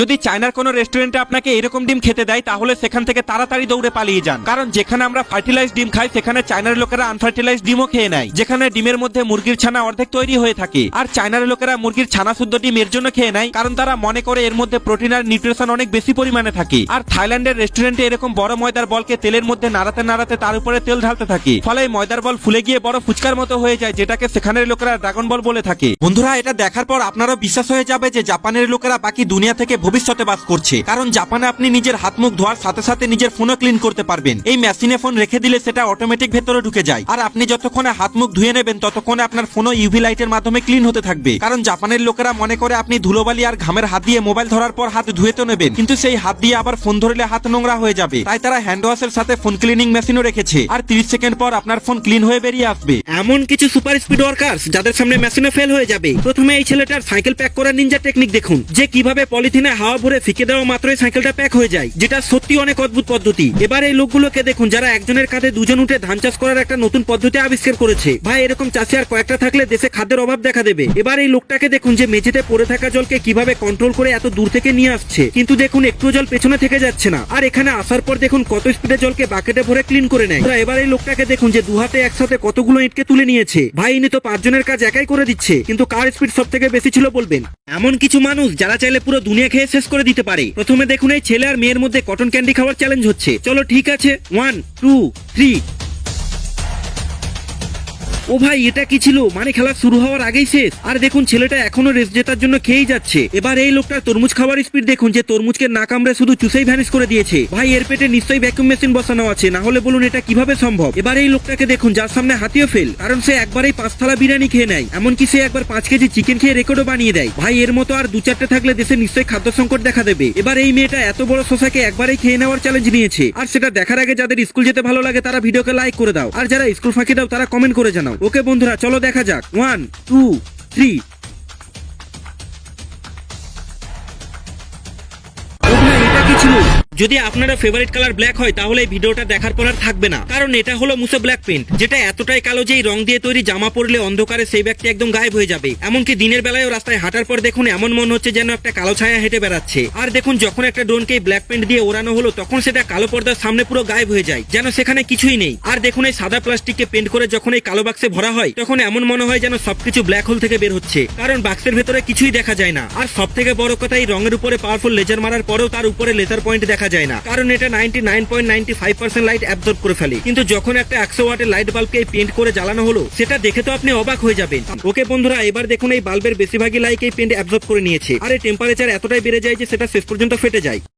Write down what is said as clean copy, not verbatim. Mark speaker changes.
Speaker 1: যদি চায়নার কোনো রেস্টুরেন্টে আপনাকে এরকম ডিম খেতে দেয় তাহলে সেখান থেকে তাড়াতাড়ি দৌড়ে পালিয়ে যান, কারণ যেখানে আমরা ফার্টিলাইজ ডিম খাই সেখানে চায়নার লোকেরা আনফার্টিলাইজ ডিমও খেয়ে নেয়, যেখানে ডিমের মধ্যে মুরগির ছানা অর্ধেক তৈরি হয়ে থাকে। আর চায়নার লোকেরা মুরগির ছানা শুদ্ধ ডিম এর জন্য খেয়ে নেয় কারণ তারা মনে করে এর মধ্যে প্রোটিন আর নিউট্রিশন অনেক বেশি পরিমাণে থাকে। আর থাইল্যান্ডের রেস্টুরেন্টে এরকম বড় ময়দার বলকে তেলের মধ্যে নাড়াতে নাড়াতে তার উপরে তেল ঢালতে থাকে, ফলে ময়দার বল ফুলে গিয়ে বড় ফুচকার মতো হয়ে যায়, যেটাকে সেখানের লোকেরা ড্রাগন বল বলে থাকে। বন্ধুরা, এটা দেখার পর আপনারও বিশ্বাস হয়ে যাবে যে জাপানের লোকেরা বাকি দুনিয়া থেকে ভবিষ্যতে বাস করছে, কারণ জাপানে আপনি নিজের হাত মুখ ধোয়ার সাথে সাথে নিজের ফোনও ক্লিন করতে পারবেন। এই মেশিনে ফোন রেখে দিলে সেটা অটোমেটিক ভেতরে ঢুকে যায়, আর আপনি যতক্ষণে হাত মুখ ধুয়ে নেবেন ততক্ষণে আপনার ফোনও ইউভি লাইটের মাধ্যমে ক্লিন হতে থাকবে। কারণ জাপানের লোকেরা মনে করে আপনি ধুলোবালি আর ঘামের হাত দিয়ে মোবাইল ধরার পর হাত ধুয়ে তো নেবেন, কিন্তু সেই হাত দিয়ে আবার ফোন ধরলে হাত নোংরা হয়ে যাবে, তাই তারা হ্যান্ড ওয়াশের সাথে ফোন ক্লিনিং মেশিনও রেখেছে, আর 30 সেকেন্ড পর আপনার ফোন ক্লিন হয়ে বেরিয়ে আসবে। এমন কিছু সুপার স্পিড ওয়ার্কার্স যাদের সামনে মেশিনে ফেল হয়ে যাবে। প্রথমে এই ছেলেটার সাইকেল প্যাক করার নিনজা টেকনিক দেখুন, যে কিভাবে পলিথিনে হাওয়া ভরে ফিকে দেওয়া মাত্রই সাইকেলটা প্যাক হয়ে যায়, যেটা সত্যি অনেক অদ্ভুত পদ্ধতি। এবার এই লোকগুলোকে দেখুন যারা একজনের কাঁধে দুজন উঠে ধান চাষ করার একটা নতুন পদ্ধতি আবিষ্কার করেছে। ভাই, এরকম চাষি আর কয়েকটা থাকলে দেশে খাদ্যের অভাব দেখা দেবে। এবার এই লোকটাকে দেখুন যে মেঝেতে পড়ে থাকা জলকে কিভাবে কন্ট্রোল করে এত দূর থেকে নিয়ে আসছে, কিন্তু দেখুন একটু জল পেছনে থেকে যাচ্ছে না। আর এখানে আসার পর দেখুন কত স্পিডে জলকে বাকেটে ভরে ক্লিন করে নেয়। এবার এই লোকটাকে দেখুন যে দুহাতে একসাথে কতগুলো ইটকে তুলে নিয়েছে। ভাই, ইনি তো 5 জনের কাজ একাই করে দিচ্ছে, কিন্তু কার স্পিড সব থেকে বেশি ছিল বলবেন? এমন কিছু মানুষ যারা চাইলে পুরো দুনিয়া খেয়ে শেষ করে দিতে পারে। প্রথমে দেখুন এই ছেলে আর মেয়ের মধ্যে কটন ক্যান্ডি খাওয়ার চ্যালেঞ্জ হচ্ছে। চলো ঠিক আছে, 1 2 3। ও ভাই, এটা কি ছিল? মানে খেলা শুরু হওয়ার আগেই শেষ। আর দেখুন ছেলেটা এখনো রেস জেতার জন্য খেয়েই যাচ্ছে। এবার এই লোকটার তরমুজ খাওয়ার স্পিড দেখুন যে তরমুজকে না কামড়ে শুধু চুষেই ভ্যানিশ করে দিয়েছে। ভাই, এর পেটে নিশ্চয়ই ভ্যাকুম মেশিন বসানো আছে, না হলে বলুন এটা কিভাবে সম্ভব? এবার এই লোকটাকে দেখুন যার সামনে হাতিও ফেল, কারণ সে একবারেই 5 থালা বিরিয়ানি খেয়ে নেয়, এমনকি সে একবার 5 কেজি চিকেন খেয়ে রেকর্ডও বানিয়ে দেয়। ভাই, এর মতো আর 2-4টে থাকলে দেশে নিশ্চয়ই খাদ্য সংকট দেখা দেবে। এবার এই মেয়েটা এত বড় শশাকে একবারেই খেয়ে নেওয়ার চ্যালেঞ্জ নিয়েছে। আর সেটা দেখার আগে যাদের স্কুল যেতে ভালো লাগে তারা ভিডিওকে লাইক করে দাও, আর যারা স্কুল ফাঁকি দাও তারা কমেন্ট করে জানাও। ওকে বন্ধুরা, চলো দেখা যাক। 1 2 3। যদি আপনারা ফেভারিট কালার ব্ল্যাক হয় তাহলে এই ভিডিওটা দেখার পর আর থাকবে না, কারণ এটা হলো মুসে ব্ল্যাক পেন্ট, যেটা এতটাই কালো যে এই রং দিয়ে তৈরি জামা পরলে অন্ধকারে সেই ব্যক্তি একদম গায়েব হয়ে যাবে। এমনকি দিনের বেলায় রাস্তায় হাঁটার পর দেখুন এমন মনে হচ্ছে যেন একটা কালো ছায়া হেঁটে বেড়াচ্ছে। আর দেখুন যখন একটা ড্রোনকে ব্ল্যাক পেন্ট দিয়ে ওড়ানো হলো তখন সেটা কালো পর্দার সামনে পুরো গায়েব হয়ে যায়, যেন সেখানে কিছুই নেই। আর দেখুন এই সাদা প্লাস্টিককে পেন্ট করে যখন এই কালো বাক্সে ভরা হয় তখন এমন মনে হয় যেন সবকিছু ব্ল্যাক হোল থেকে বের হচ্ছে, কারণ বাক্সের ভেতরে কিছুই দেখা যায় না। আর সব থেকে বড় কথা, এই রঙের উপরে পাওয়ারফুল লেজার মারার পরেও তার উপরে লেজার পয়েন্ট দেখা যায় না, কারণ এটা 99.95% লাইট অ্যাবজর্ব করে ফেলে। কিন্তু যখন একটা 100 ওয়াটের লাইট বাল্বকে পেন্ট করে জ্বালানো হলো সেটা দেখে তো আপনি অবাক হয়ে যাবেন। ওকে বন্ধুরা, এবার দেখুন এই বাল্বের বেশিরভাগই লাইট এই পেন্ট অ্যাবজর্ব করে নিয়েছে, আর এই টেম্পারেচার এতটাই বেড়ে যায় যে সেটা শেষ পর্যন্ত ফেটে যায়।